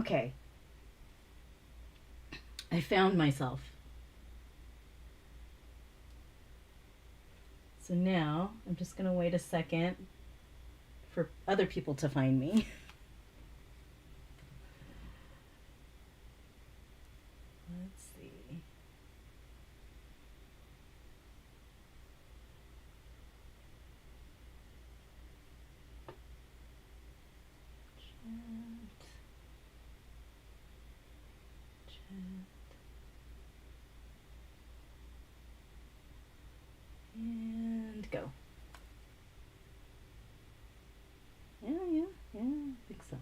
Okay. I found myself. So now I'm just going to wait a second for other people to find me. Let's see. And go. Yeah, I think so.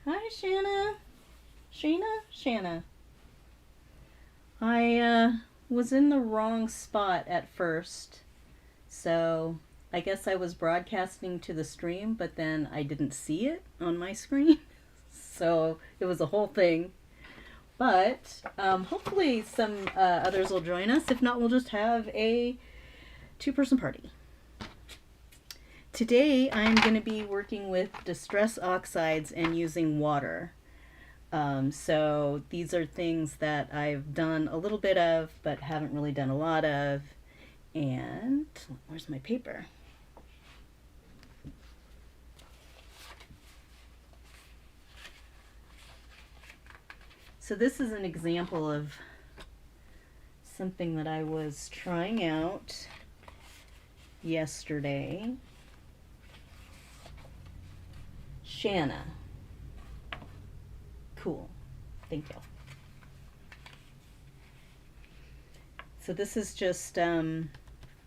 Hi, Shanna. Shanna. I was in the wrong spot at first, so I guess I was broadcasting to the stream, but then I didn't see it on my screen, so it was a whole thing. But hopefully some others will join us. If not, we'll just have a two-person party. Today I'm going to be working with distress oxides and using water. So these are things that I've done a little bit of, but haven't really done a lot of. And where's my paper? So this is an example of something that I was trying out yesterday. Shanna. Cool. Thank you. So this is just, I'm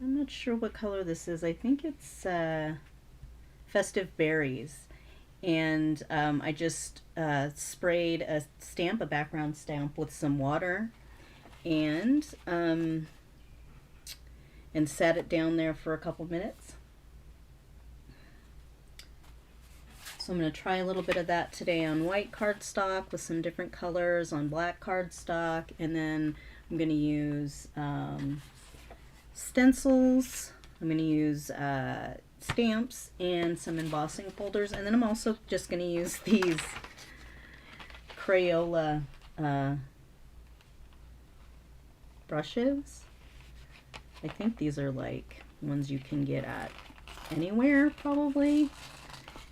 not sure what color this is. I think it's Festive Berries. And I just sprayed a background stamp with some water and set it down there for a couple minutes. So I'm going to try a little bit of that today on white cardstock with some different colors on black cardstock, and then I'm going to use stencils. I'm going to use stamps and some embossing folders, and then I'm also just going to use these Crayola brushes. I think these are like ones you can get at anywhere probably,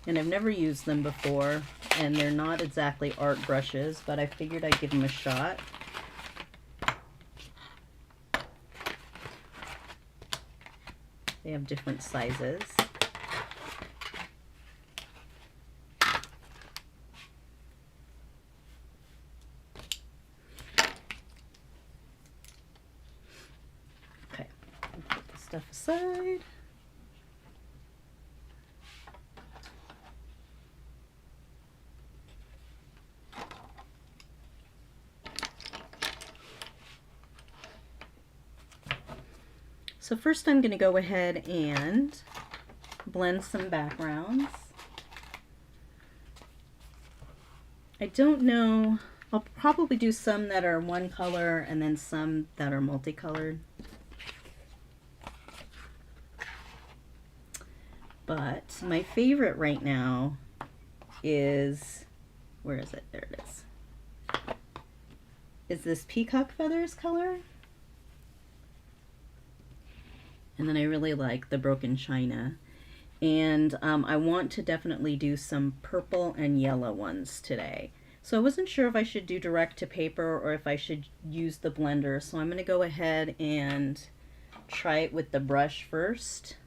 and I've never used them before, and they're not exactly art brushes, but I figured I'd give them a shot. They have different sizes. Oxide. So first I'm going to go ahead and blend some backgrounds. I don't know, I'll probably do some that are one color and then some that are multicolored. But my favorite right now is, where is it? There it is this peacock feathers color. And then I really like the broken china. And I want to definitely do some purple and yellow ones today. So I wasn't sure if I should do direct to paper or if I should use the blender. So I'm going to go ahead and try it with the brush first.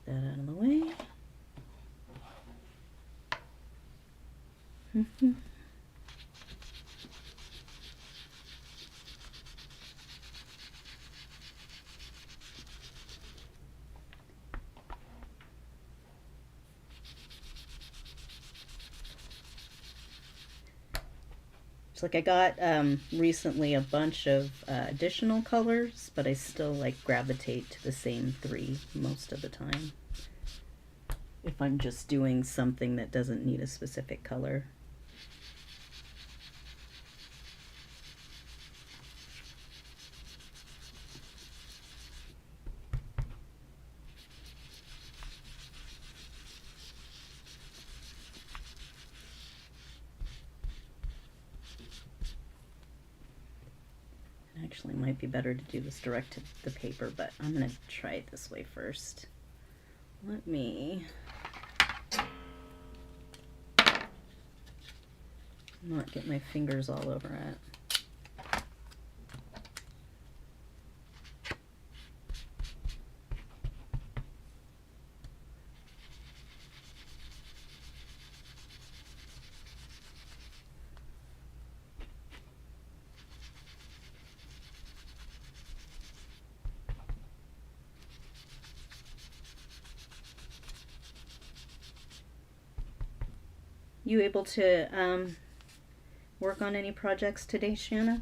That out of the way. It's like I got recently a bunch of additional colors, but I still like gravitate to the same three most of the time if I'm just doing something that doesn't need a specific color. Actually, it might be better to do this direct to the paper, but I'm going to try it this way first. Let me not get my fingers all over it. You able to work on any projects today, Shanna?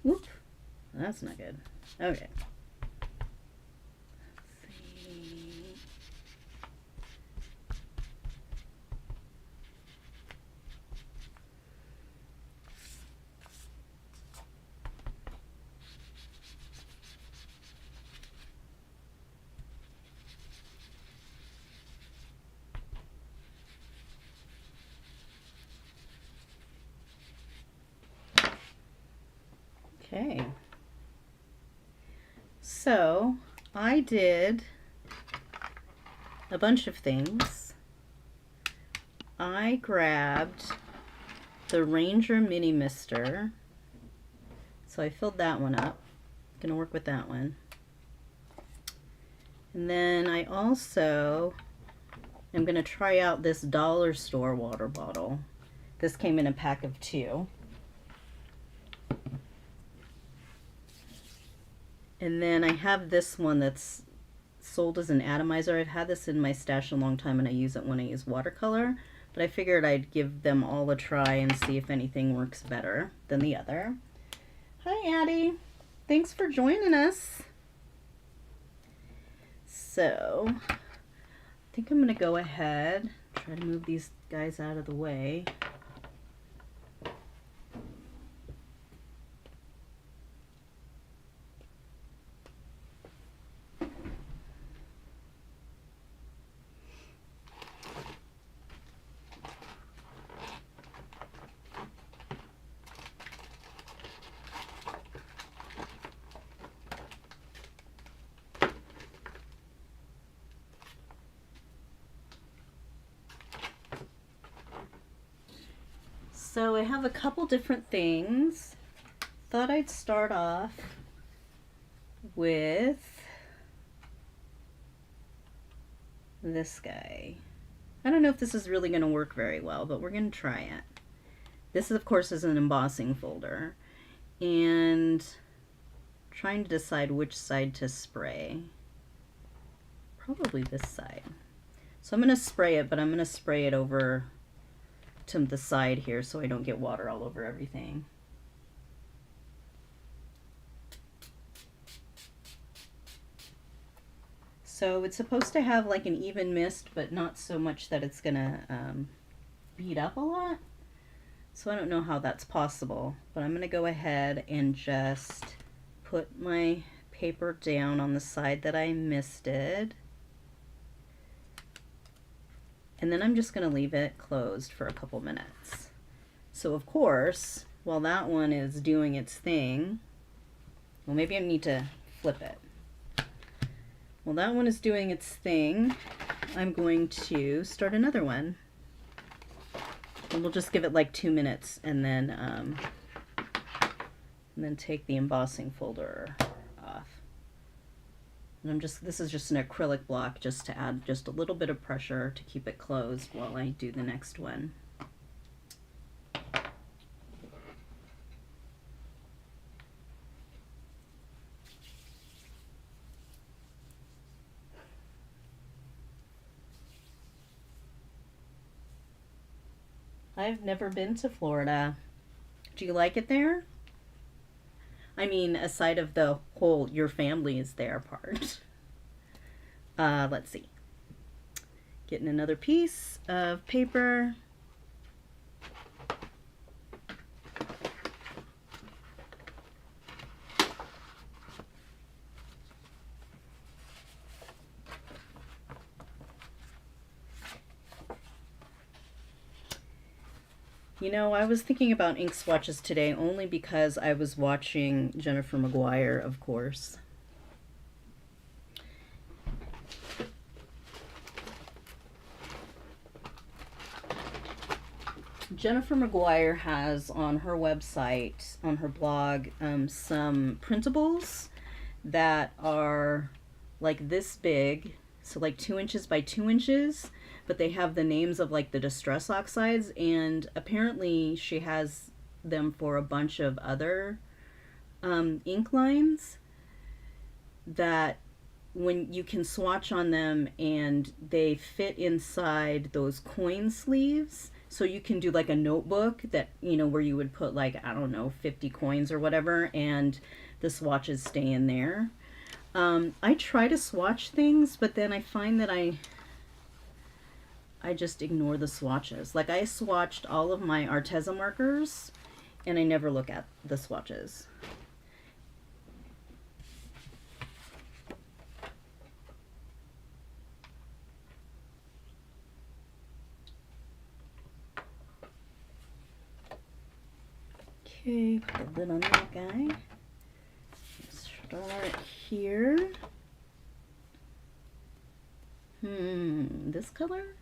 Whoop, that's not good. Okay. Okay, so I did a bunch of things. I grabbed the Ranger Mini Mister, so I filled that one up. I'm gonna work with that one. And then I also am gonna try out this dollar store water bottle. This came in a pack of 2. And then I have this one that's sold as an atomizer. I've had this in my stash a long time and I use it when I use watercolor, but I figured I'd give them all a try and see if anything works better than the other. Hi Addie, thanks for joining us. So I think I'm gonna go ahead, try to move these guys out of the way. So I have a couple different things. Thought I'd start off with this guy. I don't know if this is really going to work very well, but we're going to try it. This, of course, is an embossing folder, and trying to decide which side to spray. Probably this side. So I'm going to spray it, but I'm going to spray it over to the side here so I don't get water all over everything. So it's supposed to have like an even mist, but not so much that it's gonna beat up a lot. So I don't know how that's possible, but I'm gonna go ahead and just put my paper down on the side that I misted. And then I'm just gonna leave it closed for a couple minutes. So of course, while that one is doing its thing, well, maybe I need to flip it. While that one is doing its thing, I'm going to start another one. And we'll just give it like 2 minutes and then take the embossing folder off. And this is just an acrylic block just to add just a little bit of pressure to keep it closed while I do the next one. I've never been to Florida. Do you like it there? I mean, aside of the whole your family is there part. Let's see. Getting another piece of paper. You know, I was thinking about ink swatches today only because I was watching Jennifer Maguire, of course. Jennifer Maguire has on her website, on her blog, some printables that are like this big, so like 2 inches by 2 inches, but they have the names of like the distress oxides, and apparently she has them for a bunch of other ink lines that when you can swatch on them and they fit inside those coin sleeves. So you can do like a notebook that, you know, where you would put like, I don't know, 50 coins or whatever, and the swatches stay in there. I try to swatch things, but then I find that I just ignore the swatches. Like I swatched all of my Arteza markers and I never look at the swatches. Okay, put the lid on that guy. Start here. This color?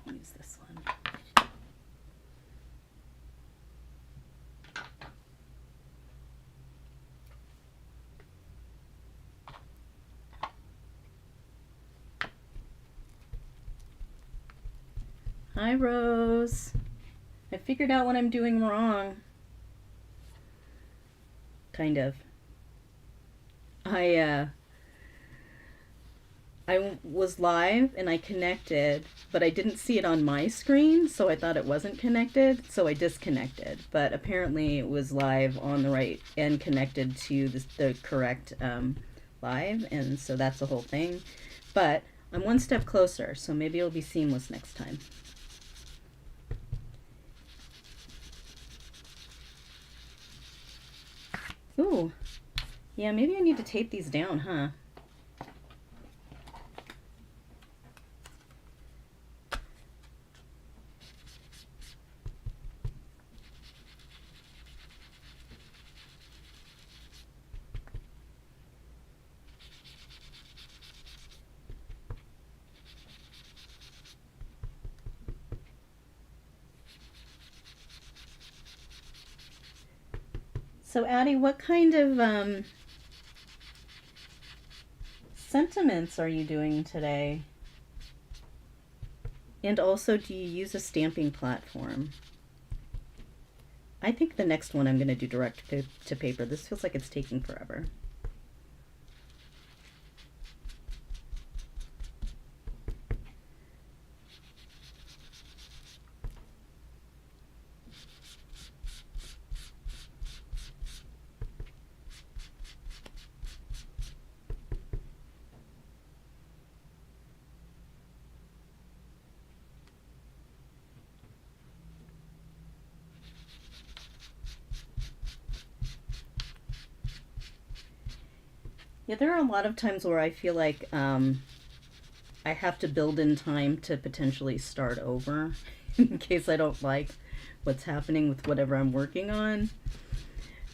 Use this one. Hi, Rose. I figured out what I'm doing wrong. Kind of. I was live and I connected, but I didn't see it on my screen, so I thought it wasn't connected, so I disconnected. But apparently it was live on the right and connected to the correct live, and so that's the whole thing. But I'm one step closer, so maybe it'll be seamless next time. Ooh, yeah, maybe I need to tape these down, huh? So Addie, what kind of sentiments are you doing today? And also, do you use a stamping platform? I think the next one I'm going to do direct to paper. This feels like it's taking forever. Yeah, there are a lot of times where I feel like I have to build in time to potentially start over in case I don't like what's happening with whatever I'm working on.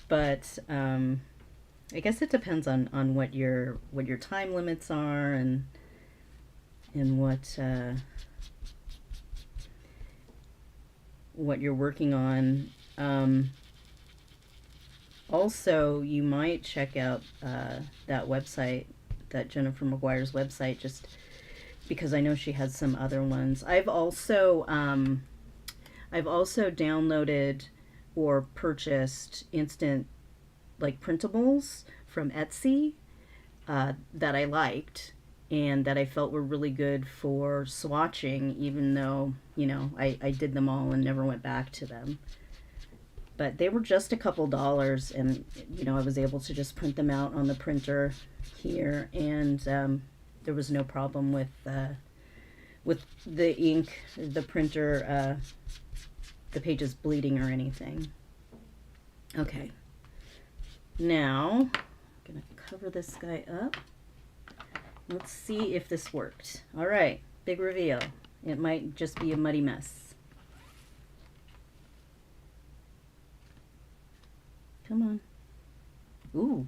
But I guess it depends on what your time limits are and what you're working on. Also, you might check out that website, that Jennifer McGuire's website, just because I know she has some other ones. I've also downloaded or purchased instant like printables from Etsy that I liked and that I felt were really good for swatching, even though, I did them all and never went back to them. But they were just a couple dollars, and I was able to just print them out on the printer here, and there was no problem with the ink, the printer, the pages bleeding or anything. Okay, now I'm gonna cover this guy up. Let's see if this worked. All right, big reveal. It might just be a muddy mess. Come on. Ooh,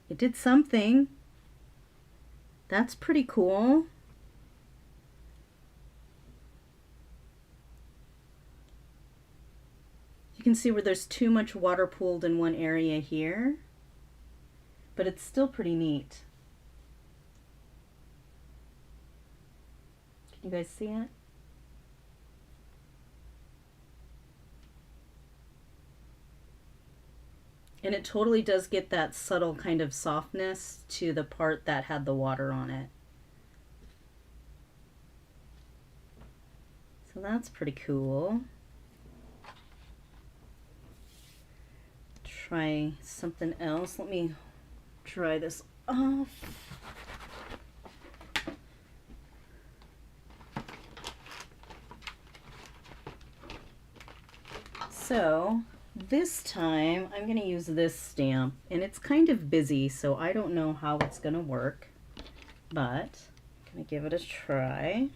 it did something. That's pretty cool. You can see where there's too much water pooled in one area here, but it's still pretty neat. Can you guys see it? And it totally does get that subtle kind of softness to the part that had the water on it. So that's pretty cool. Try something else. Let me try this off. So this time I'm going to use this stamp, and it's kind of busy, so I don't know how it's going to work, but I'm going to give it a try.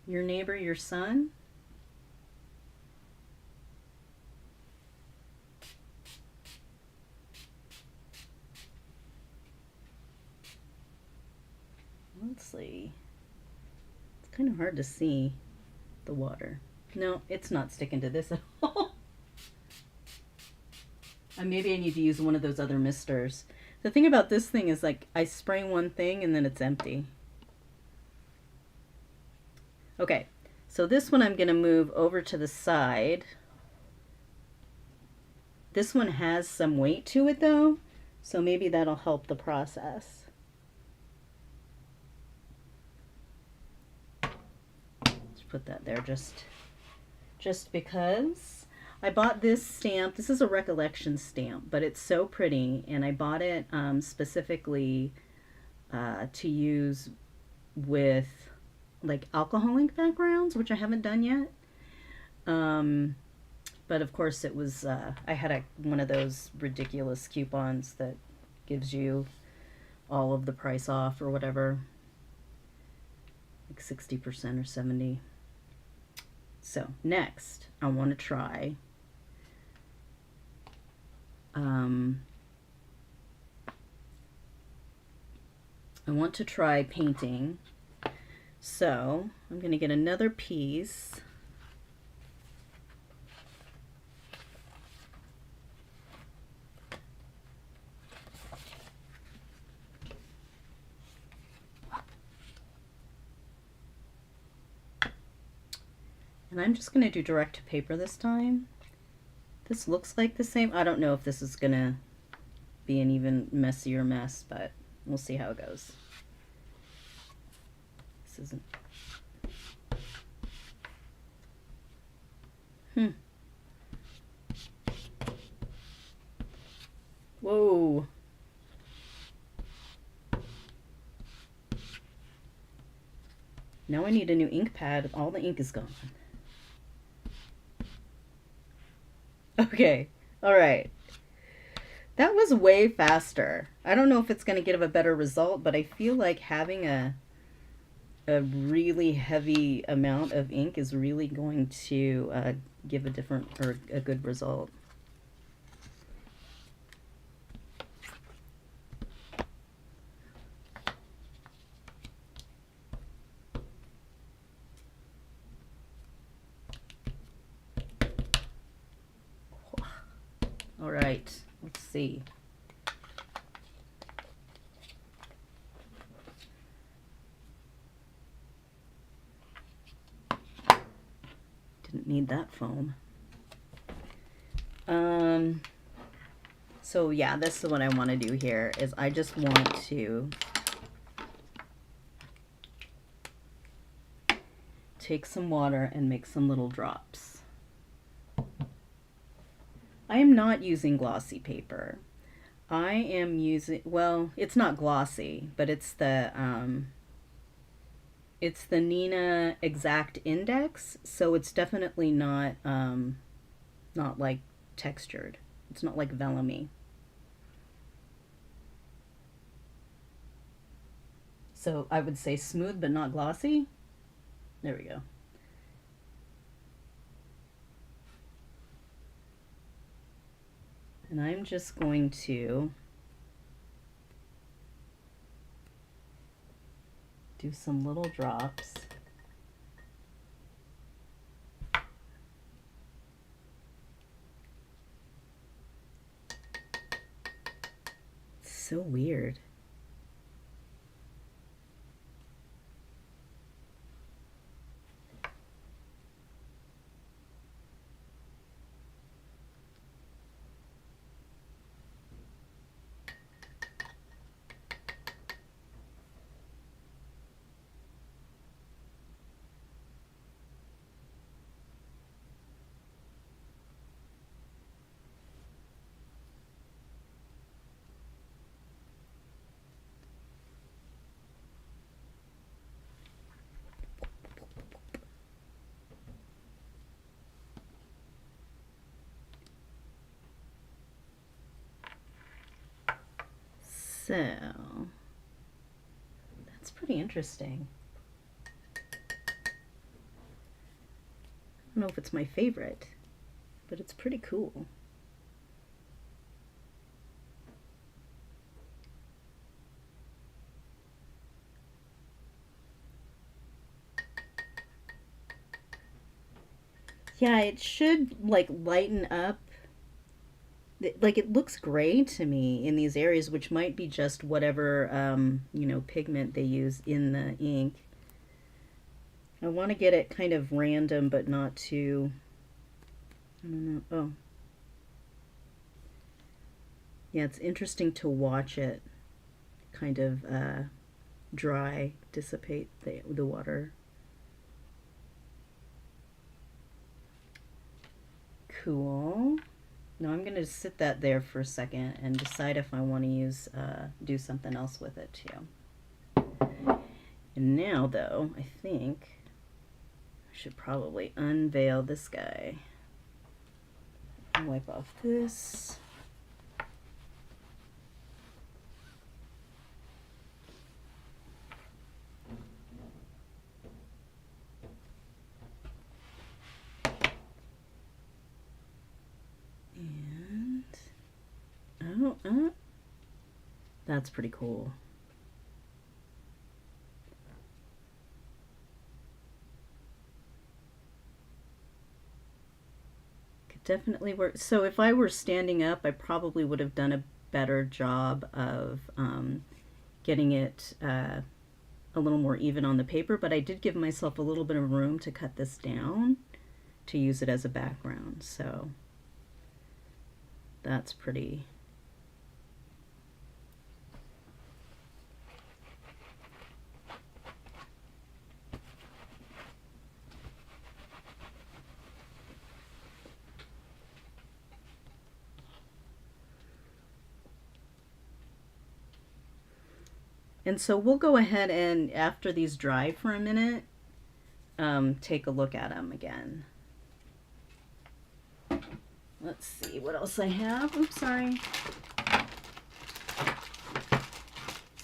Your neighbor, your son. Let's see. It's kind of hard to see the water. No, it's not sticking to this at all. Maybe I need to use one of those other misters. The thing about this thing is, like, I spray one thing and then it's empty. Okay, so this one I'm going to move over to the side. This one has some weight to it though, so maybe that'll help the process. Let's put that there just because. I bought this stamp. This is a recollection stamp, but it's so pretty, and I bought it specifically to use with like alcohol ink backgrounds, which I haven't done yet. But of course it was, I had one of those ridiculous coupons that gives you all of the price off or whatever, like 60% or 70%. So next I want to try painting. So I'm going to get another piece. And I'm just going to do direct to paper this time. This looks like the same. I don't know if this is going to be an even messier mess, but we'll see how it goes. This isn't... Whoa. Now I need a new ink pad. All the ink is gone. Okay. All right. That was way faster. I don't know if it's going to give a better result, but I feel like having a really heavy amount of ink is really going to give a different or a good result. All right, let's see. Didn't need that foam. So yeah, this is what I want to do here is I just want to take some water and make some little drops. I am not using glossy paper. I am using, well, it's not glossy, but it's the Nina Exact Index, so it's definitely not not like textured. It's not like vellum-y. So I would say smooth but not glossy. There we go. And I'm just going to do some little drops. It's so weird. So, that's pretty interesting. I don't know if it's my favorite, but it's pretty cool. Yeah, it should like lighten up. Like it looks gray to me in these areas, which might be just whatever you know, pigment they use in the ink. I want to get it kind of random, but not too, I don't know. Oh, yeah, it's interesting to watch it kind of dry, dissipate the water. Cool. Now I'm going to sit that there for a second and decide if I want to use, do something else with it too. And now though, I think I should probably unveil this guy. Wipe off this. Oh, that's pretty cool. definitely works. So if I were standing up, I probably would have done a better job of getting it a little more even on the paper, but I did give myself a little bit of room to cut this down to use it as a background, so that's pretty. And so we'll go ahead and, after these dry for a minute, take a look at them again. Let's see what else I have. Oops, sorry.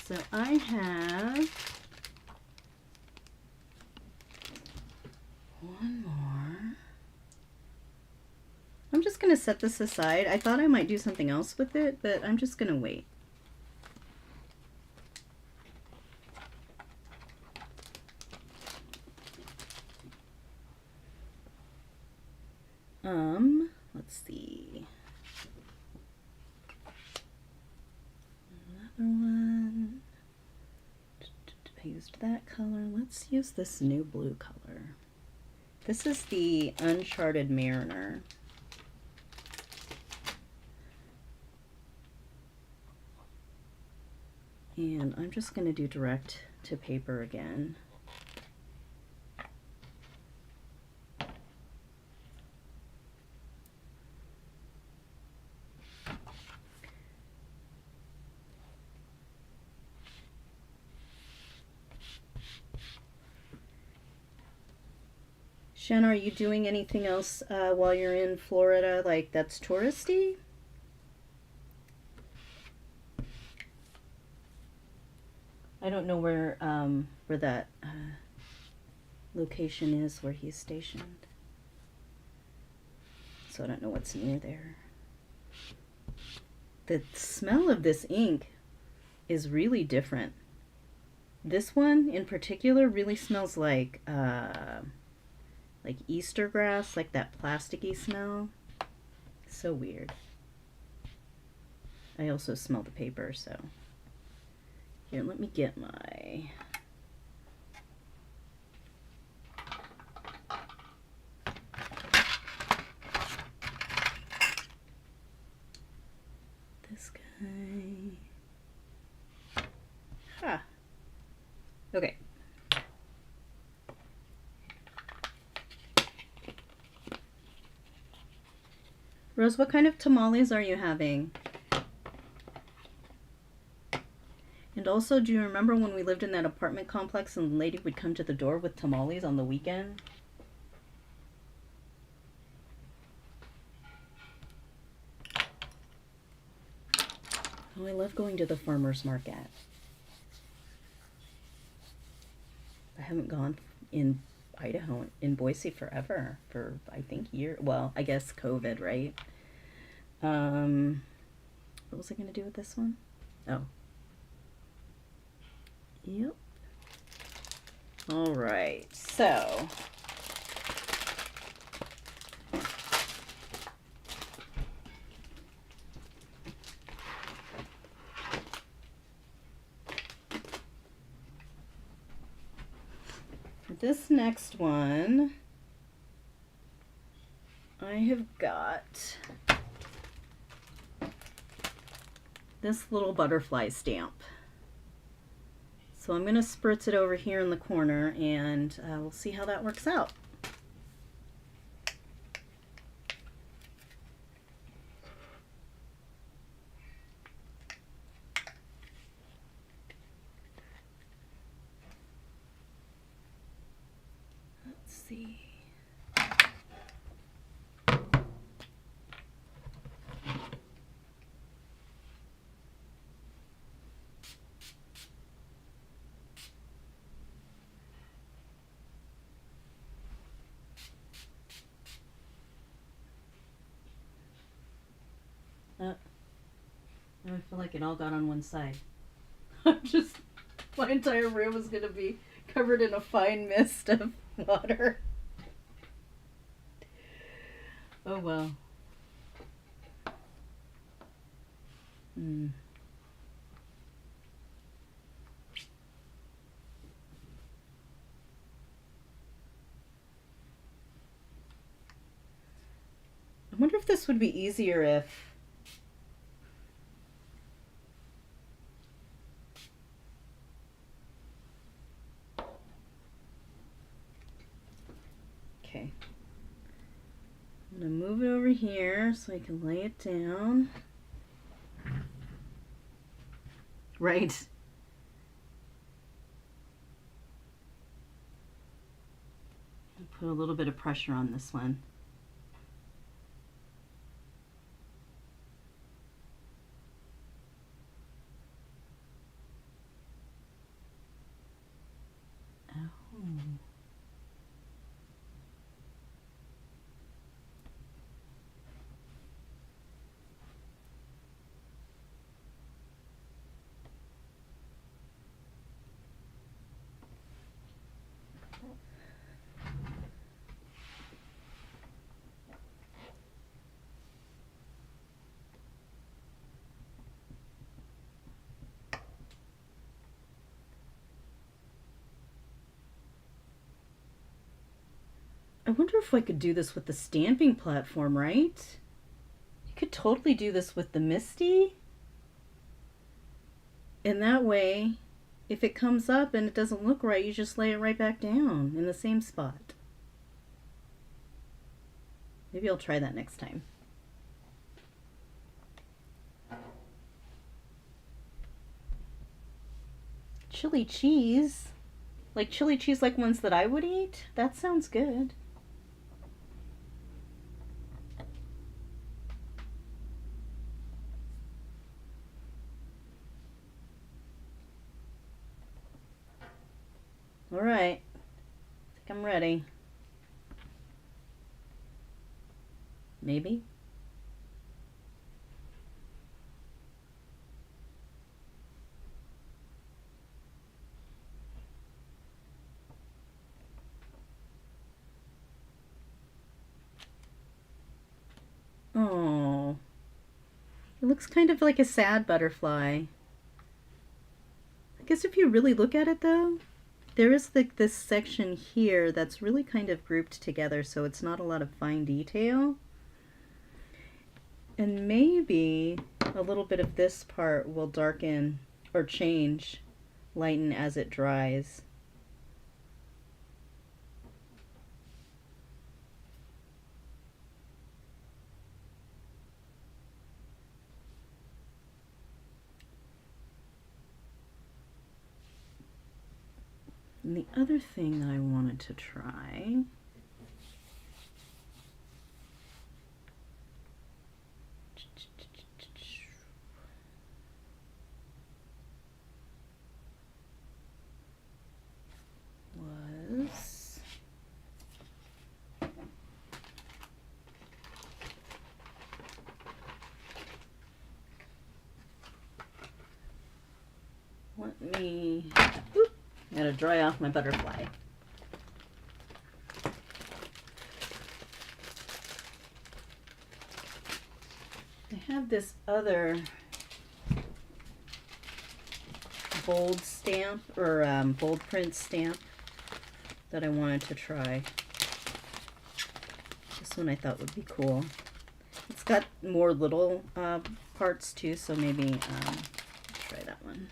So I have one more. I'm just going to set this aside. I thought I might do something else with it, but I'm just going to wait. Let's see. Another one. I used that color. Let's use this new blue color. This is the Uncharted Mariner. And I'm just going to do direct to paper again. Shen, are you doing anything else while you're in Florida, like that's touristy? I don't know where that location is where he's stationed, so I don't know what's near there. The smell of this ink is really different. This one in particular really smells like Easter grass, like that plasticky smell. So weird. I also smell the paper, so. Here, let me get my... This guy... Ha! Okay. Rose, what kind of tamales are you having? And also, do you remember when we lived in that apartment complex and the lady would come to the door with tamales on the weekend? Oh, I love going to the farmer's market. I haven't gone in Idaho, in Boise forever, for I think well, I guess COVID, right? What was I going to do with this one? Oh. Yep. All right, so for this next one, I have got this little butterfly stamp. So I'm going to spritz it over here in the corner, and we'll see how that works out. Let's see. I feel like it all got on one side. My entire room is going to be covered in a fine mist of water. Oh well. Hmm. I wonder if this would be easier if... Okay. I'm going to move it over here so I can lay it down. Right. Put a little bit of pressure on this one. I wonder if I could do this with the stamping platform, right? You could totally do this with the Misty. And that way, if it comes up and it doesn't look right, you just lay it right back down in the same spot. Maybe I'll try that next time. Chili cheese? Like chili cheese like ones that I would eat? That sounds good. All right, I think I'm ready. Maybe. Oh, it looks kind of like a sad butterfly. I guess if you really look at it though, there is like this section here that's really kind of grouped together, so it's not a lot of fine detail. And maybe a little bit of this part will darken or change, lighten as it dries. And the other thing that I wanted to try was I gotta dry off my butterfly. I have this other bold stamp or bold print stamp that I wanted to try. This one I thought would be cool. It's got more little parts too, so maybe try that one.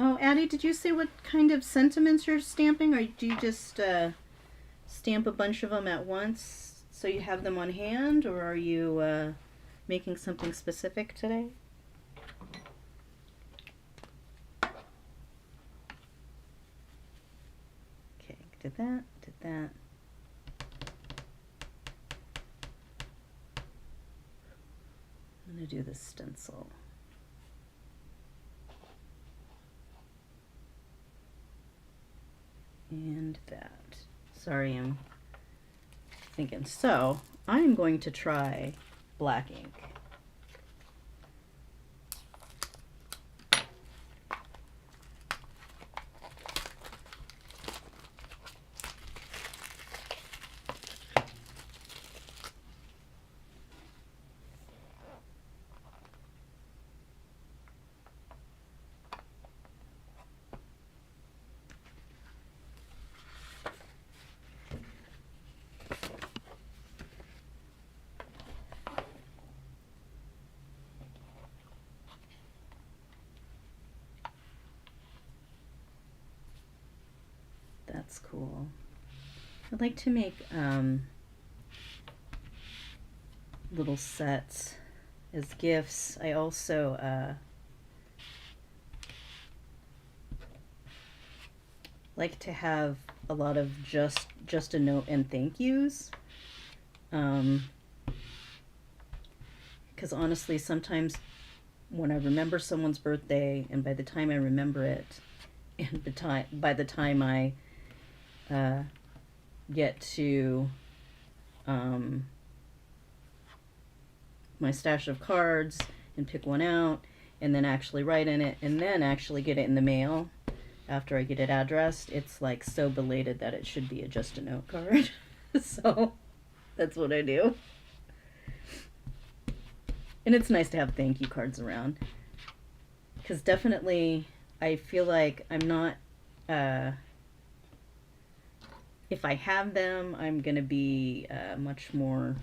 Oh, Addie, did you say what kind of sentiments you're stamping, or do you just stamp a bunch of them at once so you have them on hand, or are you making something specific today? Okay, did that, did that. I'm going to do the stencil. And that. Sorry, I'm thinking. So I'm going to try black ink. That's cool. I'd like to make little sets as gifts. I also like to have a lot of just a note and thank yous. Because honestly, sometimes when I remember someone's birthday, and by the time I remember it, and by the time I get to my stash of cards and pick one out, and then actually write in it, and then actually get it in the mail after I get it addressed, it's like so belated that it should be just a note card. So that's what I do. And it's nice to have thank you cards around, because definitely I feel like I'm not if I have them, I'm gonna be much more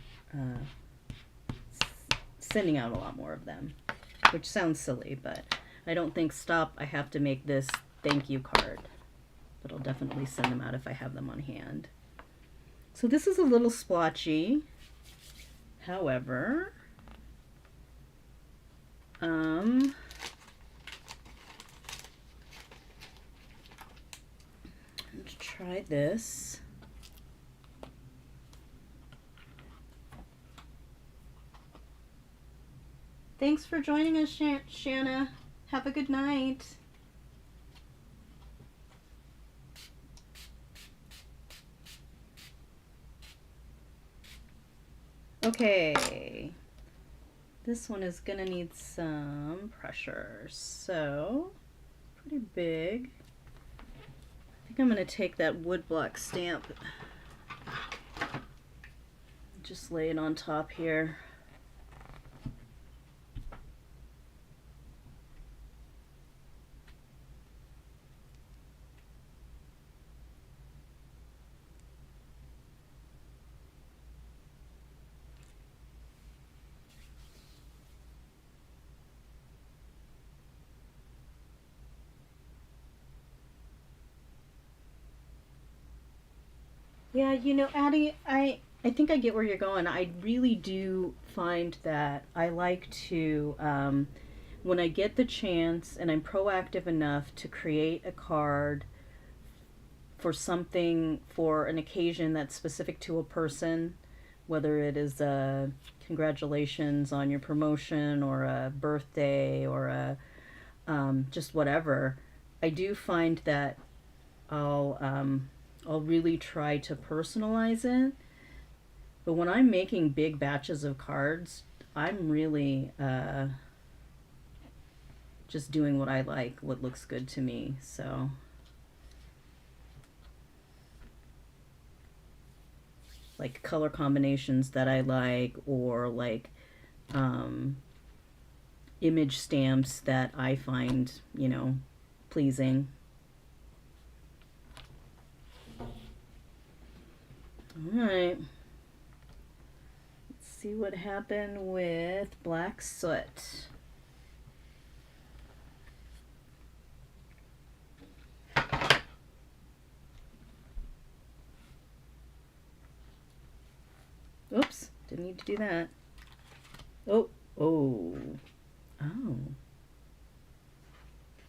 sending out a lot more of them, which sounds silly, but I don't think I have to make this thank you card, but I'll definitely send them out if I have them on hand. So this is a little splotchy, however, let's try this. Thanks for joining us, Shanna. Have a good night. Okay. This one is gonna need some pressure, so pretty big. I think I'm gonna take that woodblock stamp, just lay it on top here. Yeah, you know, Addie, I think I get where you're going. I really do find that I like to, when I get the chance and I'm proactive enough to create a card for something, for an occasion that's specific to a person, whether it is a congratulations on your promotion or a birthday or a just whatever, I do find that I'll really try to personalize it. But when I'm making big batches of cards, I'm really just doing what I like, what looks good to me. So like color combinations that I like, or like image stamps that I find, you know, pleasing. All right. Let's see what happened with black soot. Oops, didn't need to do that. Oh.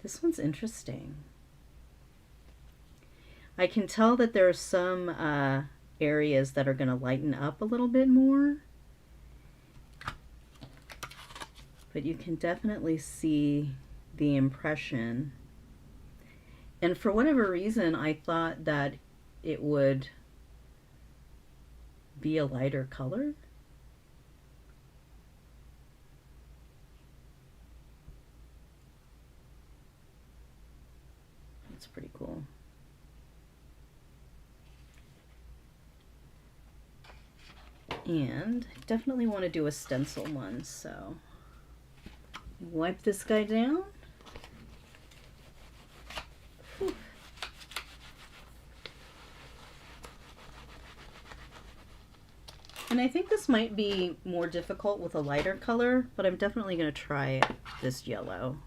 This one's interesting. I can tell that there are some areas that are going to lighten up a little bit more. But you can definitely see the impression. And for whatever reason, I thought that it would be a lighter color. That's pretty cool. And I definitely want to do a stencil one, so wipe this guy down. Whew. And I think this might be more difficult with a lighter color, but I'm definitely going to try this yellow.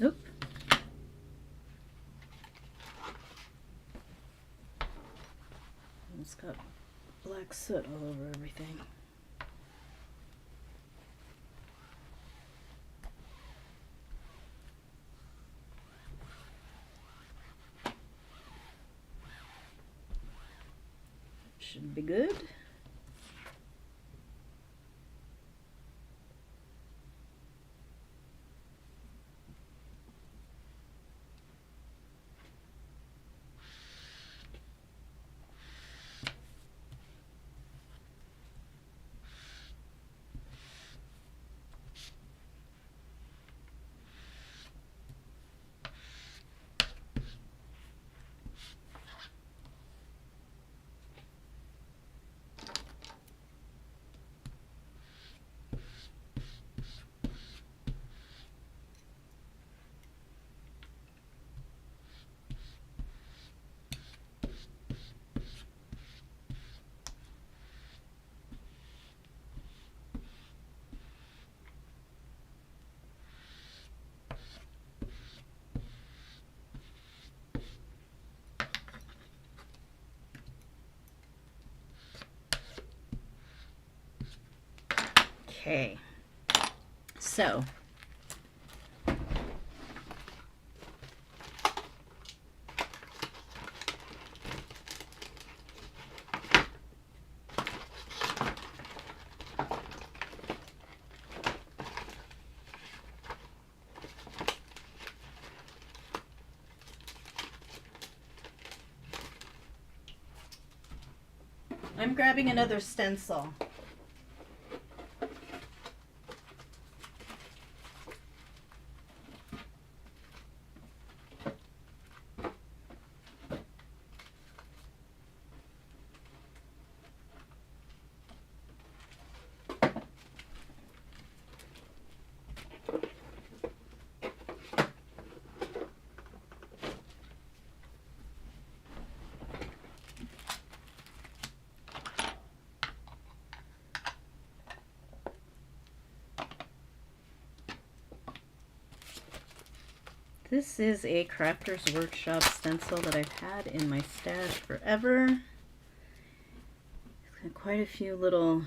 Oop. It's got black soot all over everything. Should be good. Okay, so I'm grabbing another stencil. This is a Crafter's Workshop stencil that I've had in my stash forever. It's got quite a few little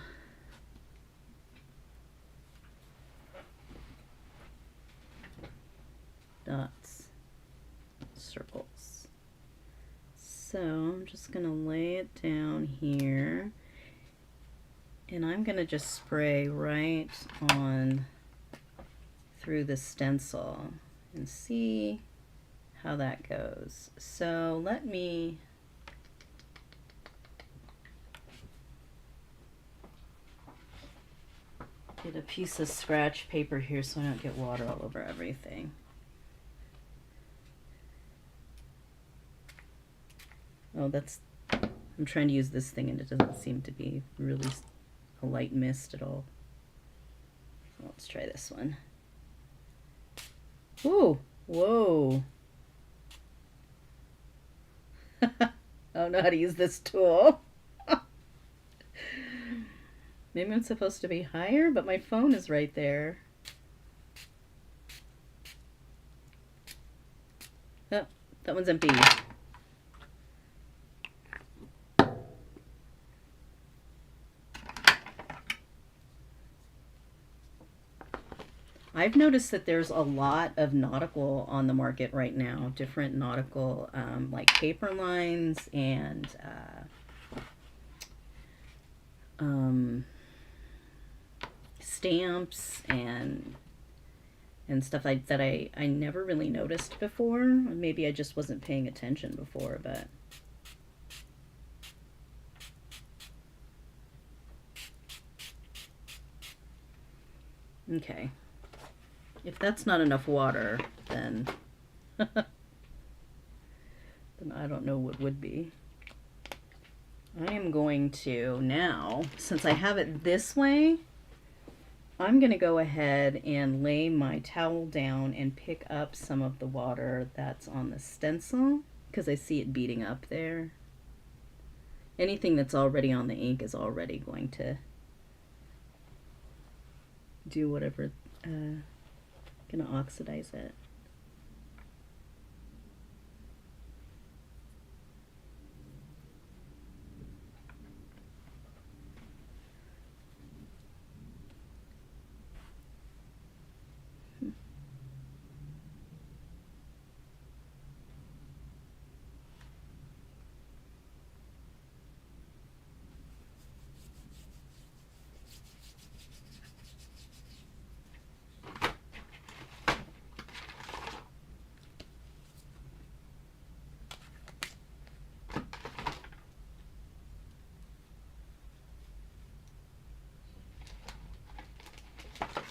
dots, circles. So I'm just going to lay it down here, and I'm going to just spray right on through the stencil and see how that goes. So let me get a piece of scratch paper here so I don't get water all over everything. Oh, I'm trying to use this thing and it doesn't seem to be really a light mist at all. So let's try this one. Ooh, whoa. I don't know how to use this tool. Maybe I'm supposed to be higher, but my phone is right there. Oh, that one's empty. I've noticed that there's a lot of nautical on the market right now, different nautical like paper lines and stamps and and stuff like that I never really noticed before. Maybe I just wasn't paying attention before, but okay. If that's not enough water, then then I don't know what would be. I am going to now, since I have it this way, I'm going to go ahead and lay my towel down and pick up some of the water that's on the stencil because I see it beating up there. Anything that's already on the ink is already going to do whatever, going to oxidize it.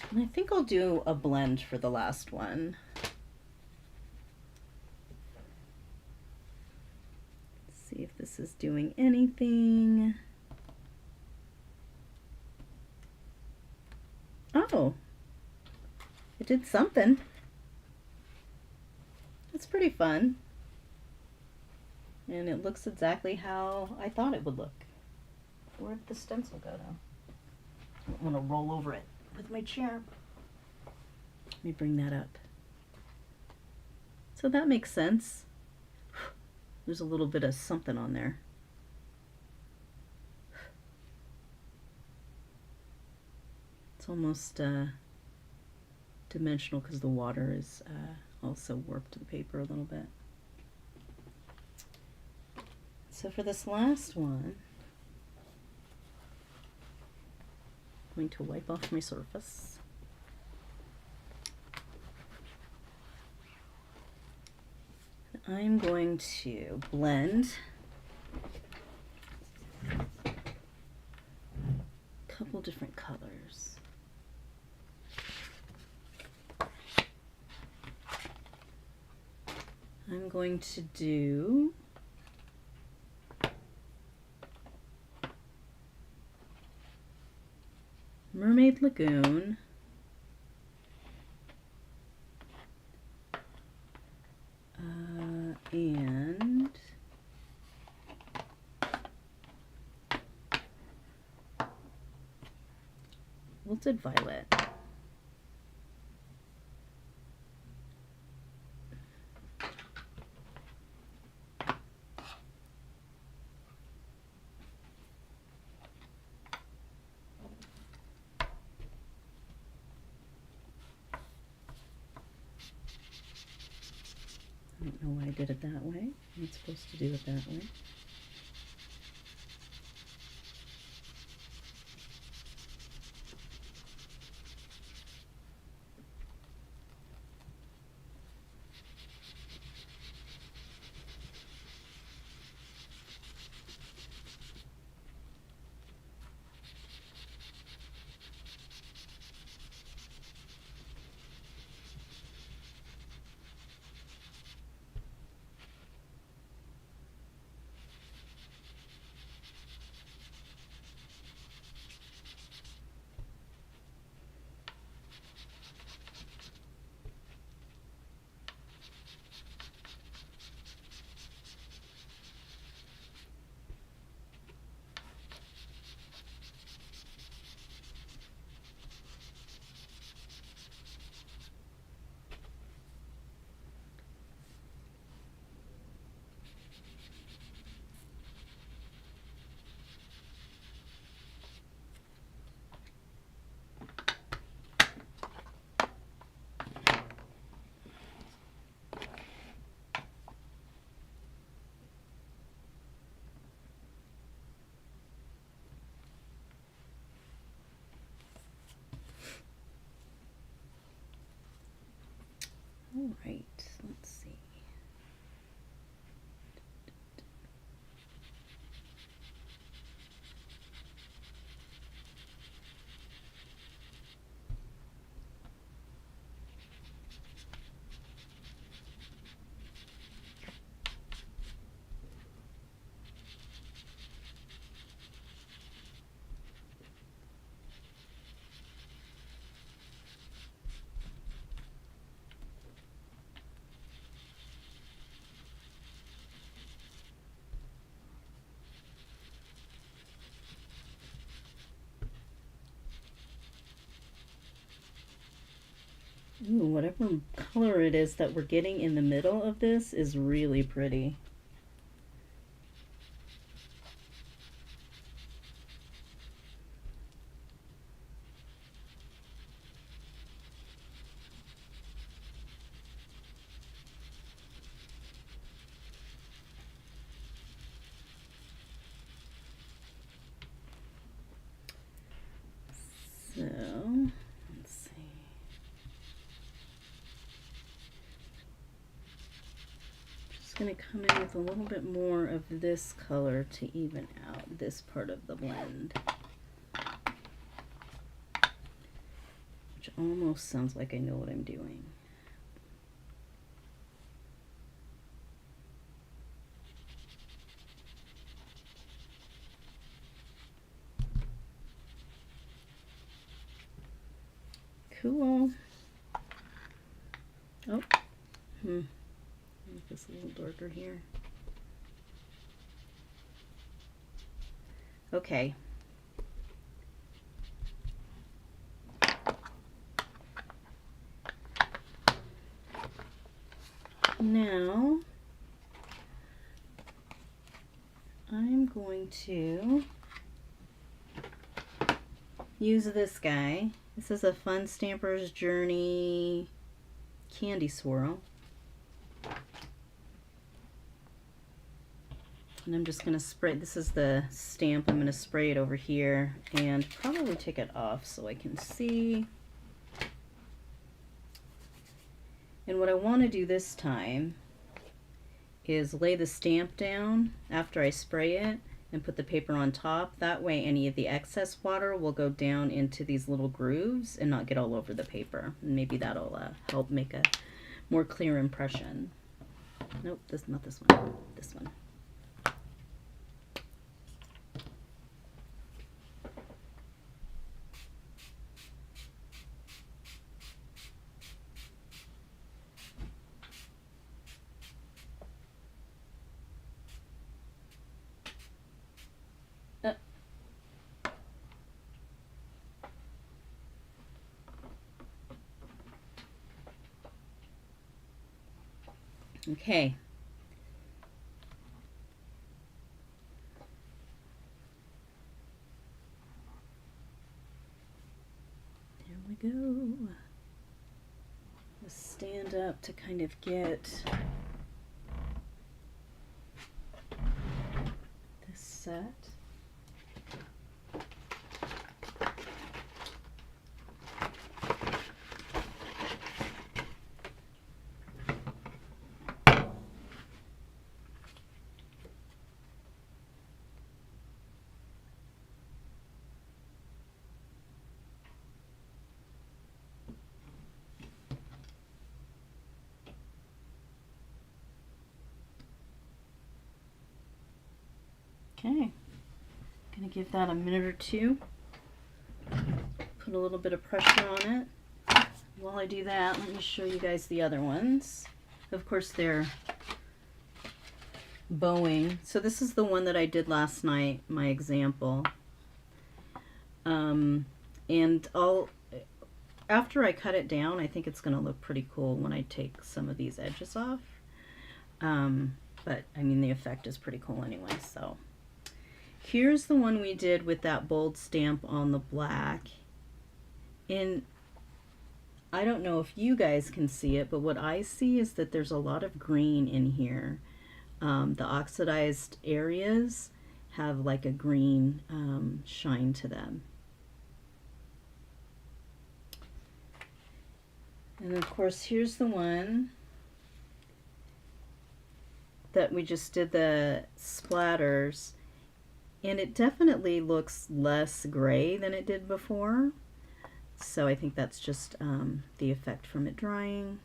And I think I'll do a blend for the last one. Let's see if this is doing anything. Oh, it did something. It's pretty fun. And it looks exactly how I thought it would look. Where did the stencil go though? I don't want to roll over it with my chair. Let me bring that up. So that makes sense. There's a little bit of something on there. It's almost dimensional because the water is also warped the paper a little bit. So for this last one, I'm going to wipe off my surface. I'm going to blend a couple different colors. I'm going to do Mermaid Lagoon, and Wilted Violet. I don't know why I did it that way. I'm not supposed to do it that way. Ooh, whatever color it is that we're getting in the middle of this is really pretty. So, let's see. Just going to come in with a little bit more of this color to even out this part of the blend. Which almost sounds like I know what I'm doing. Cool. Oh, make this a little darker here. Okay. Now, I'm going to use this guy. This is a Fun Stamper's Journey candy swirl. And I'm just going to spray, this is the stamp, I'm going to spray it over here and probably take it off so I can see. And what I want to do this time is lay the stamp down after I spray it and put the paper on top. That way any of the excess water will go down into these little grooves and not get all over the paper. And maybe that'll help make a more clear impression. Nope, not this one. This one. Okay. There we go. Just stand up to kind of get this set. Okay, gonna give that a minute or two. Put a little bit of pressure on it. While I do that, let me show you guys the other ones. Of course, they're bowing. So this is the one that I did last night, my example. And after I cut it down, I think it's gonna look pretty cool when I take some of these edges off. But I mean, the effect is pretty cool anyway, so. Here's the one we did with that bold stamp on the black. And I don't know if you guys can see it, but what I see is that there's a lot of green in here. The oxidized areas have like a green shine to them. And of course, here's the one that we just did the splatters. And it definitely looks less gray than it did before. So I think that's just the effect from it drying.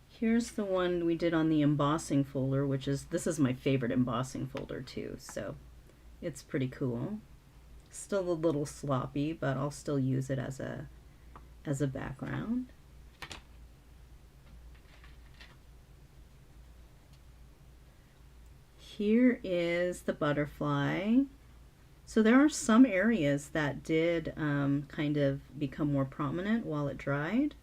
Here's the one we did on the embossing folder, which is, this is my favorite embossing folder too, so it's pretty cool. Still a little sloppy, but I'll still use it as a background. Here is the butterfly. So there are some areas that did kind of become more prominent while it dried.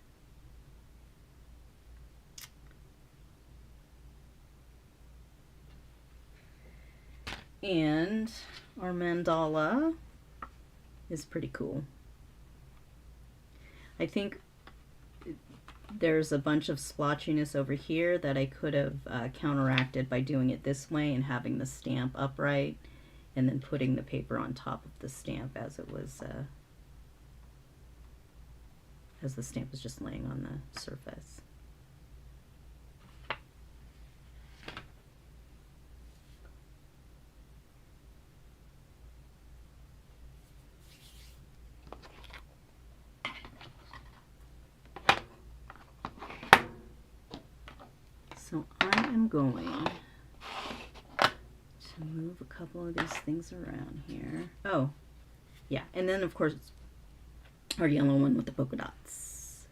And our mandala is pretty cool. I think there's a bunch of splotchiness over here that I could have counteracted by doing it this way and having the stamp upright and then putting the paper on top of the stamp as it was as the stamp was just laying on the surface. So I am going to move a couple of these things around here. Oh, yeah, and then of course our yellow one with the polka dots.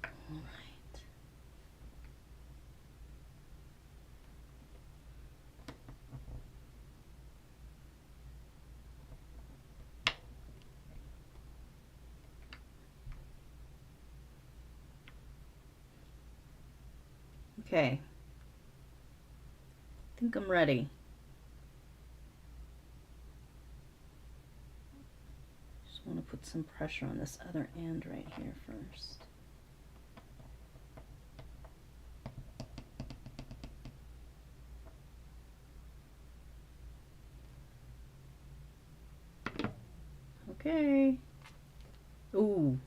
All right. Okay, I think I'm ready. Just want to put some pressure on this other end right here first. Okay. Ooh.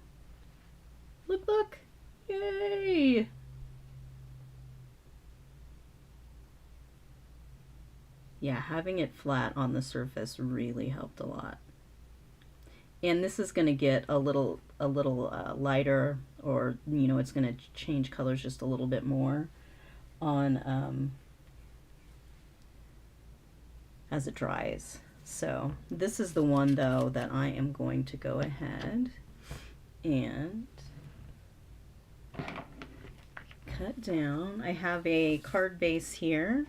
Look, look. Yay! Yeah, having it flat on the surface really helped a lot. And this is going to get a little lighter, or you know, it's going to change colors just a little bit more on as it dries. So this is the one though that I am going to go ahead and cut down. I have a card base here.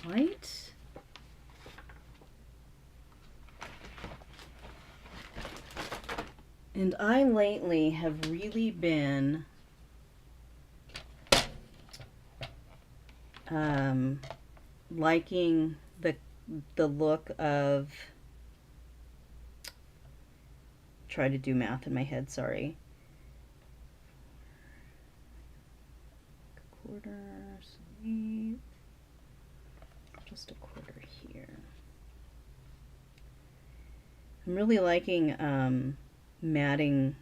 Right. And I lately have really been liking the look of, try to do math in my head, sorry. Quarter, so just a quarter here. I'm really liking matting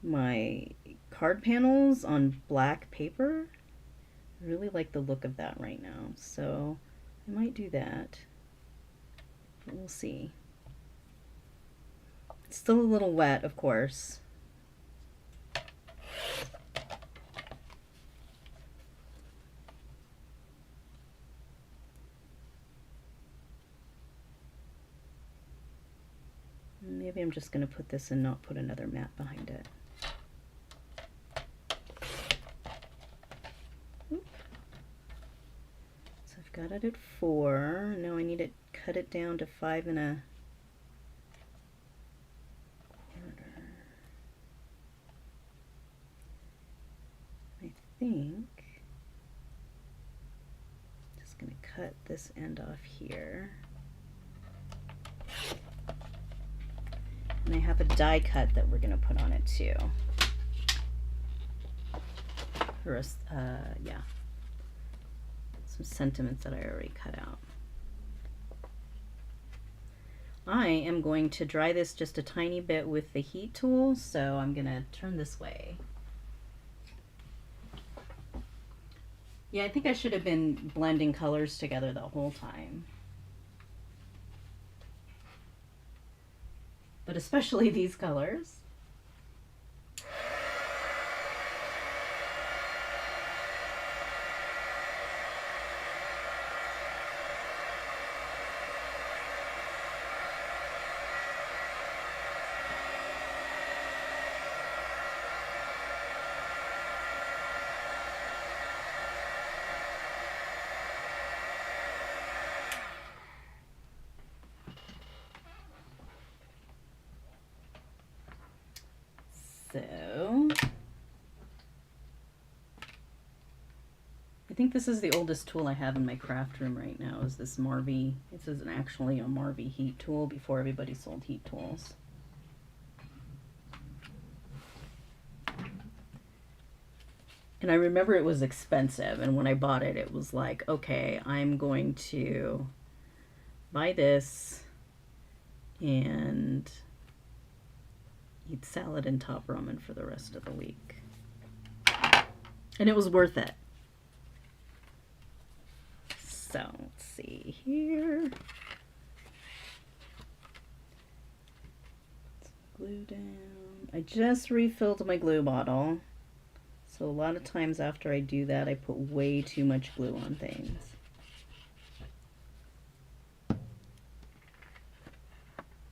my card panels on black paper. I really like the look of that right now, so I might do that, but we'll see. It's still a little wet, of course. Maybe I'm just going to put this and not put another mat behind it. Oop. So I've got it at 4. Now I need to cut it down to 5 1/4. I think I'm just going to cut this end off here. And I have a die cut that we're going to put on it too. Or yeah, some sentiments that I already cut out. I am going to dry this just a tiny bit with the heat tool, so I'm going to turn this way. Yeah, I think I should have been blending colors together the whole time. But especially these colors. So, I think this is the oldest tool I have in my craft room right now, is this Marvy. This is actually a Marvy heat tool before everybody sold heat tools. And I remember it was expensive, and when I bought it, it was like, okay, I'm going to buy this and eat salad and top ramen for the rest of the week. And it was worth it. So, let's see here. Glue down. I just refilled my glue bottle. So a lot of times after I do that, I put way too much glue on things.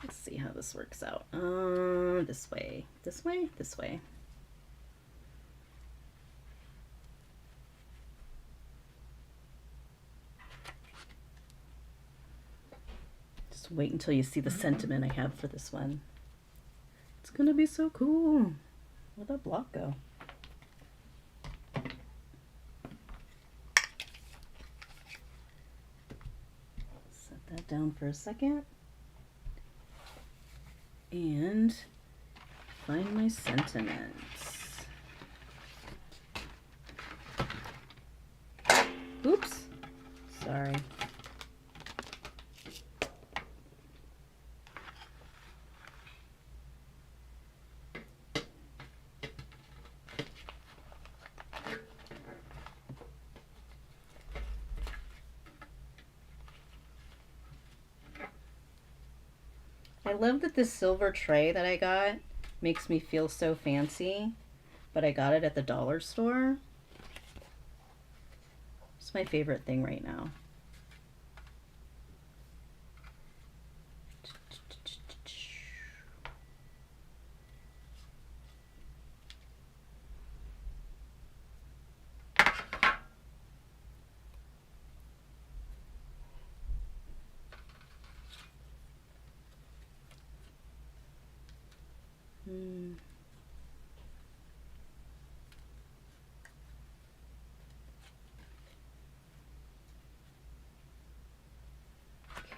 Let's see how this works out. This way, this way, this way. Just wait until you see the sentiment I have for this one. It's gonna be so cool. Where'd that block go? Set that down for a second. And find my sentiments. Oops. Sorry. I love that this silver tray that I got makes me feel so fancy, but I got it at the dollar store. It's my favorite thing right now.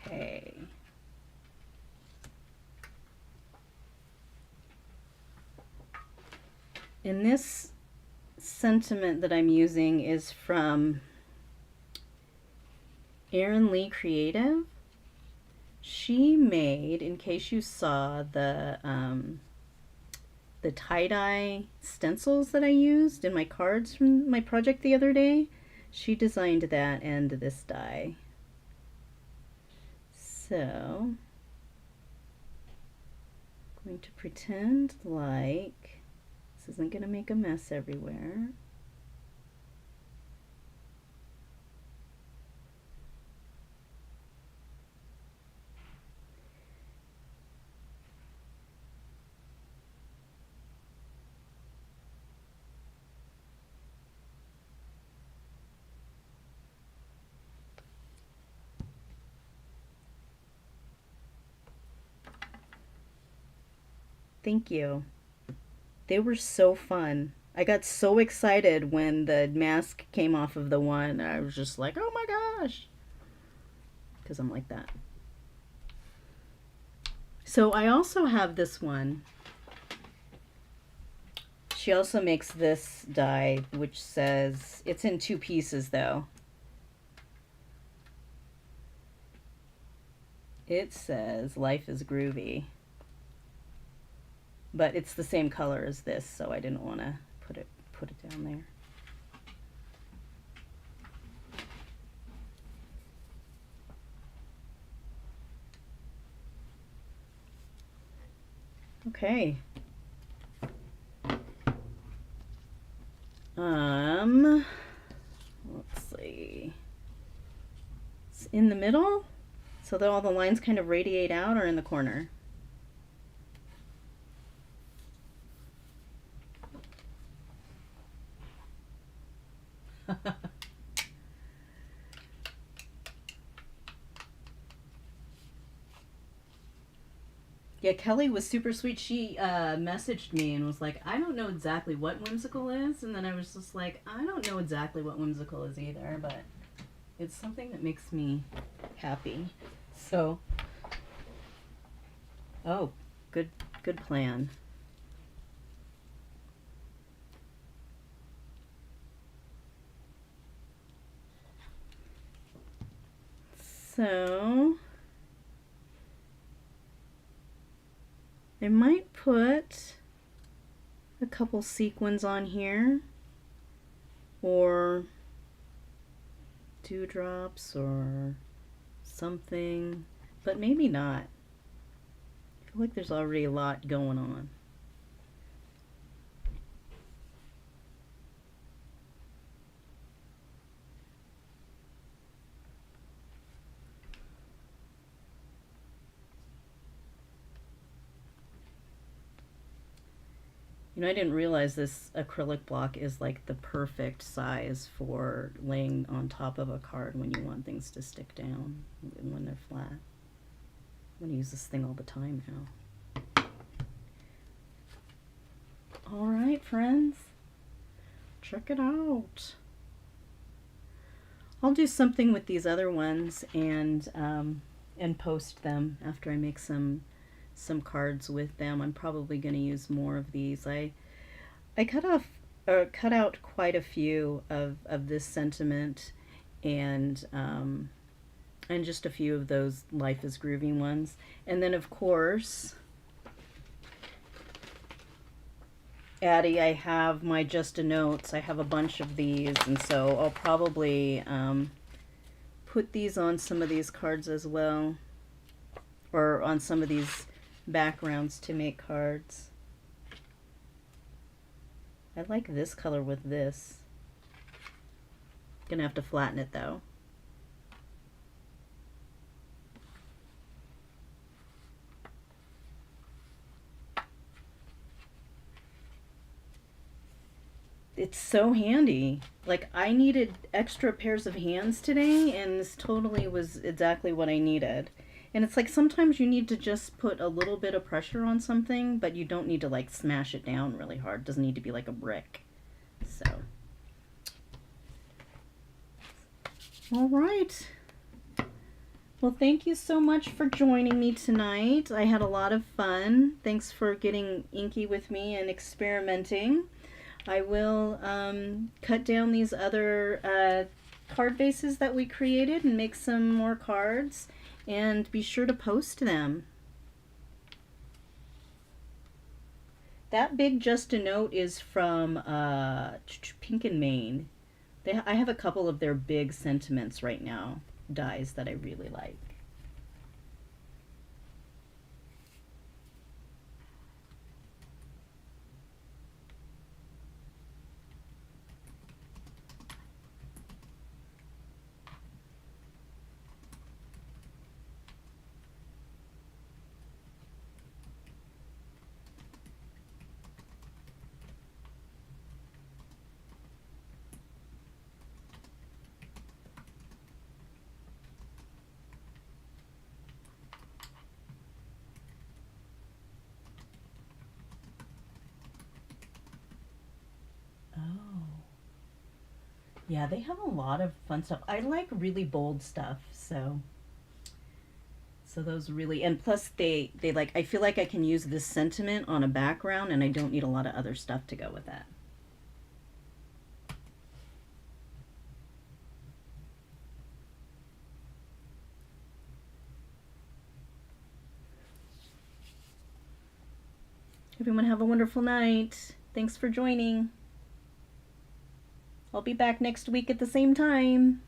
Okay. And this sentiment that I'm using is from Erin Lee Creative. She made, in case you saw the tie-dye stencils that I used in my cards from my project the other day, she designed that and this die. So, I'm going to pretend like this isn't going to make a mess everywhere. Thank you. They were so fun. I got so excited when the mask came off of the one. I was just like, oh my gosh. Because I'm like that. So I also have this one. She also makes this die, which says, it's in 2 pieces though. It says, life is groovy. But it's the same color as this, so I didn't want to put it down there. Okay. Let's see. It's in the middle, so that all the lines kind of radiate out, or in the corner. Yeah, Kelly was super sweet. She messaged me and was like, I don't know exactly what whimsical is. And then I was just like, I don't know exactly what whimsical is either, but it's something that makes me happy. So, oh, good plan. So, I might put a couple sequins on here, or dewdrops or something, but maybe not. I feel like there's already a lot going on. You know, I didn't realize this acrylic block is like the perfect size for laying on top of a card when you want things to stick down and when they're flat. I'm going to use this thing all the time now. All right, friends. Check it out. I'll do something with these other ones and post them after I make some cards with them. I'm probably going to use more of these. I cut out quite a few of this sentiment, and just a few of those Life is Groovy ones. And then of course, Addie, I have my Just a Notes. I have a bunch of these, and so I'll probably put these on some of these cards as well, or on some of these backgrounds to make cards. I like this color with this. Gonna have to flatten it though. It's so handy. Like, I needed extra pairs of hands today, and this totally was exactly what I needed. And it's like sometimes you need to just put a little bit of pressure on something, but you don't need to like smash it down really hard. It doesn't need to be like a brick. So, all right. Well, thank you so much for joining me tonight. I had a lot of fun. Thanks for getting inky with me and experimenting. I will cut down these other card bases that we created and make some more cards, and be sure to post them. That big Just a Note is from Pink and Maine. I have a couple of their big sentiments right now, dies that I really like. Yeah, they have a lot of fun stuff. I like really bold stuff, so those really, and plus they like, I feel like I can use this sentiment on a background and I don't need a lot of other stuff to go with that. Everyone have a wonderful night. Thanks for joining. I'll be back next week at the same time.